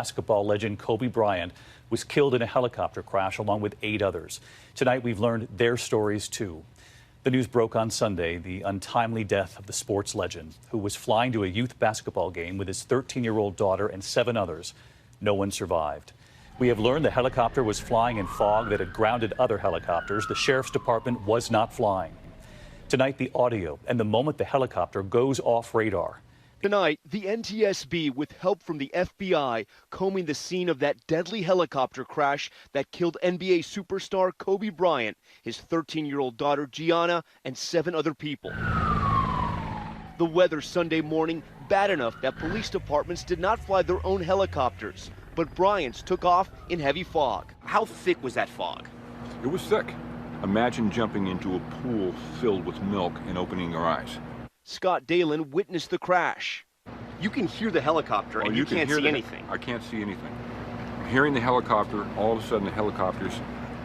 Basketball legend Kobe Bryant was killed in a helicopter crash along with 8 others. Tonight we've learned their stories too. The news broke on Sunday, the untimely death of the sports legend who was flying to a youth basketball game with his 13-year-old daughter and 7 others. No one survived. We have learned the helicopter was flying in fog that had grounded other helicopters. The sheriff's department was not flying. Tonight, the audio and the moment the helicopter goes off radar. Tonight, the NTSB, with help from the FBI, combing the scene of that deadly helicopter crash that killed NBA superstar Kobe Bryant, his 13-year-old daughter Gianna, and 7 other people. The weather Sunday morning bad enough that police departments did not fly their own helicopters, but Bryant's took off in heavy fog. How thick was that fog? It was thick. Imagine jumping into a pool filled with milk and opening your eyes. Scott Dalen witnessed the crash. You can hear the helicopter and you can't see anything. I can't see anything. I'm hearing the helicopter, all of a sudden the helicopter's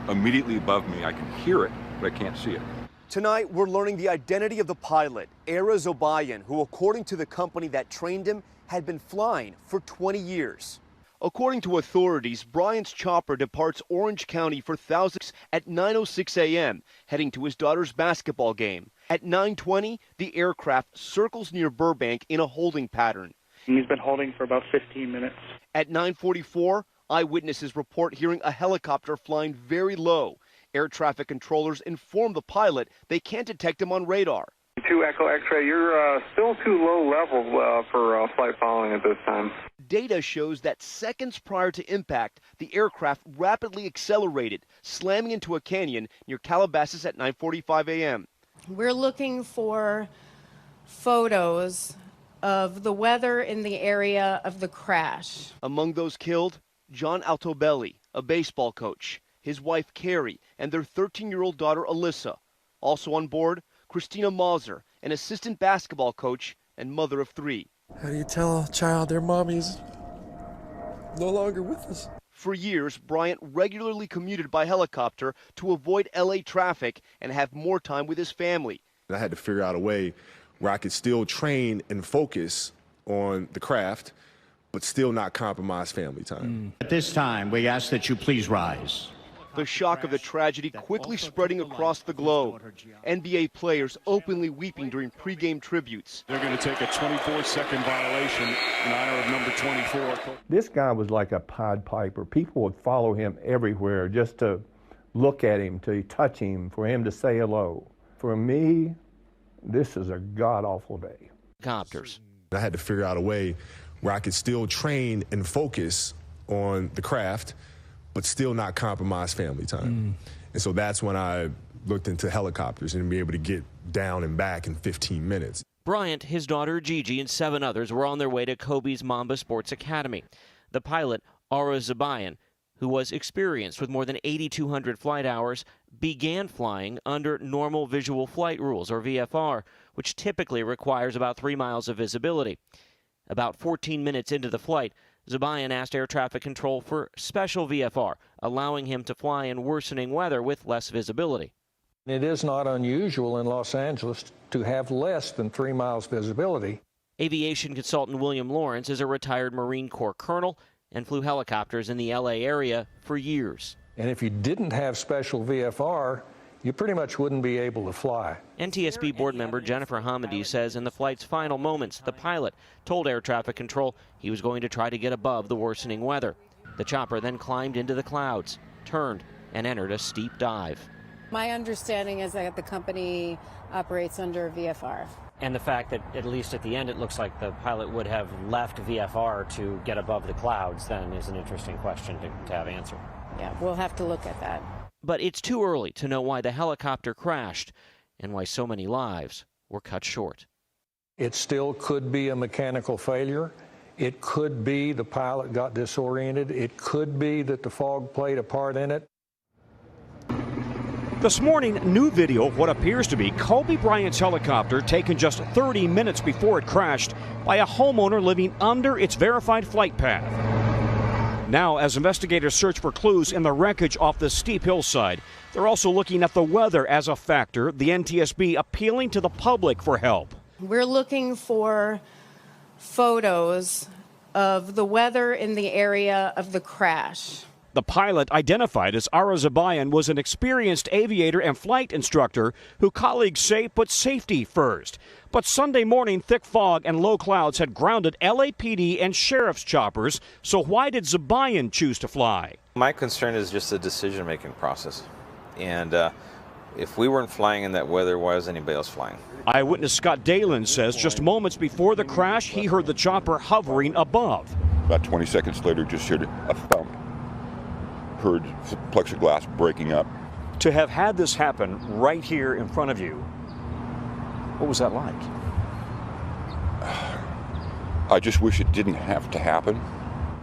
immediately above me. I can hear it, but I can't see it. Tonight, we're learning the identity of the pilot, Ara Zobayan, who, according to the company that trained him, had been flying for 20 years. According to authorities, Bryant's chopper departs Orange County for thousands at 9:06 a.m., heading to his daughter's basketball game. At 9:20, the aircraft circles near Burbank in a holding pattern. He's been holding for about 15 minutes. At 9:44, eyewitnesses report hearing a helicopter flying very low. Air traffic controllers inform the pilot they can't detect him on radar. 2 Echo X-ray, you're still too low level for flight following at this time. Data shows that seconds prior to impact, the aircraft rapidly accelerated, slamming into a canyon near Calabasas at 9:45 a.m. We're looking for photos of the weather in the area of the crash. Among those killed, John Altobelli, a baseball coach, his wife Carrie, and their 13-year-old daughter Alyssa. Also on board, Christina Mauser, an assistant basketball coach and mother of 3. How do you tell a child their mommy's no longer with us? For years, Bryant regularly commuted by helicopter to avoid LA traffic and have more time with his family. I had to figure out a way where I could still train and focus on the craft, but still not compromise family time. At this time, we ask that you please rise. The shock of the tragedy quickly spreading across the globe. NBA players openly weeping during pregame tributes. They're going to take a 24-second violation in honor of number 24. This guy was like a Pied Piper. People would follow him everywhere just to look at him, to touch him, for him to say hello. For me, this is a god-awful day. Copters. I had to figure out a way where I could still train and focus on the craft, but still not compromise family time. And so that's when I looked into helicopters and be able to get down and back in 15 minutes. Bryant, his daughter Gigi, and 7 others were on their way to Kobe's Mamba Sports Academy. The pilot, Ara Zobayan, who was experienced with more than 8,200 flight hours, began flying under normal visual flight rules, or VFR, which typically requires about 3 miles of visibility. About 14 minutes into the flight, Zobayan asked air traffic control for special VFR, allowing him to fly in worsening weather with less visibility. It is not unusual in Los Angeles to have less than 3 miles visibility. Aviation consultant William Lawrence is a retired Marine Corps colonel and flew helicopters in the L.A. area for years. And if you didn't have special VFR, you pretty much wouldn't be able to fly. NTSB board member Jennifer Hamady says in the flight's final moments, the pilot told air traffic control he was going to try to get above the worsening weather. The chopper then climbed into the clouds, turned, and entered a steep dive. My understanding is that the company operates under VFR. And the fact that at least at the end it looks like the pilot would have left VFR to get above the clouds then is an interesting question to have answered. Yeah, we'll have to look at that. But it's too early to know why the helicopter crashed and why so many lives were cut short. It still could be a mechanical failure. It could be the pilot got disoriented. It could be that the fog played a part in it. This morning, new video of what appears to be Kobe Bryant's helicopter taken just 30 minutes before it crashed by a homeowner living under its verified flight path. Now, as investigators search for clues in the wreckage off the steep hillside, they're also looking at the weather as a factor, the NTSB appealing to the public for help. We're looking for photos of the weather in the area of the crash. The pilot, identified as Ara Zabayan, was an experienced aviator and flight instructor who colleagues say put safety first. But Sunday morning, thick fog and low clouds had grounded LAPD and sheriff's choppers. So why did Zabayan choose to fly? My concern is just the decision-making process. And if we weren't flying in that weather, why is anybody else flying? Eyewitness Scott Dalen says just moments before the crash, he heard the chopper hovering above. About 20 seconds later, just heard a thump. Heard plexiglass breaking up. To have had this happen right here in front of you, what was that like? I just wish it didn't have to happen.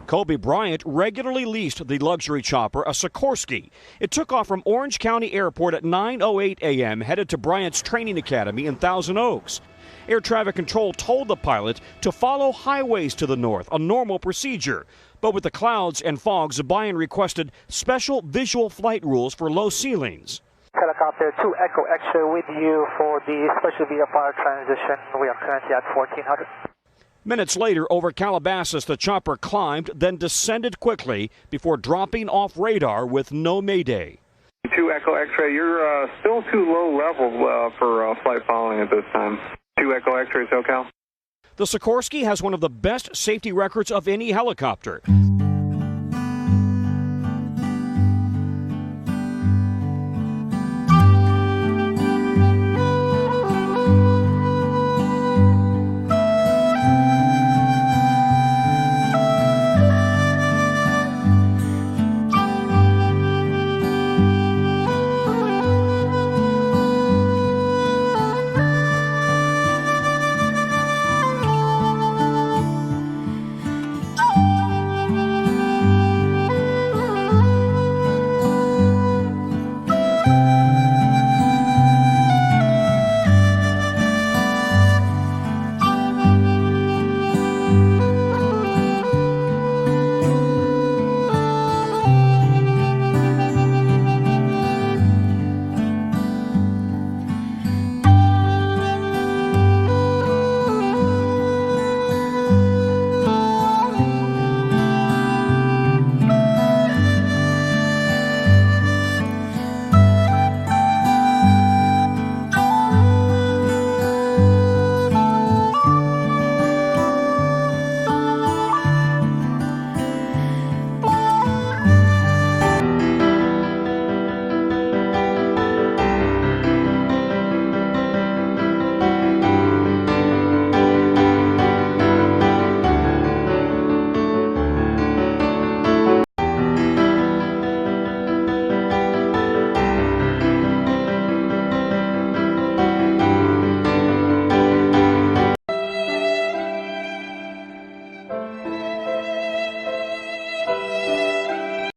Kobe Bryant regularly leased the luxury chopper, a Sikorsky. It took off from Orange County Airport at 9:08 a.m., headed to Bryant's training academy in Thousand Oaks. Air traffic control told the pilot to follow highways to the north, a normal procedure. But with the clouds and fog, Zabayan requested special visual flight rules for low ceilings. Helicopter 2 Echo X-ray with you for the special VFR transition. We are currently at 1400. Minutes later, over Calabasas, the chopper climbed, then descended quickly before dropping off radar with no mayday. 2 Echo X-ray, you're still too low level for flight following at this time. 2 Echo X-ray, SoCal. The Sikorsky has one of the best safety records of any helicopter.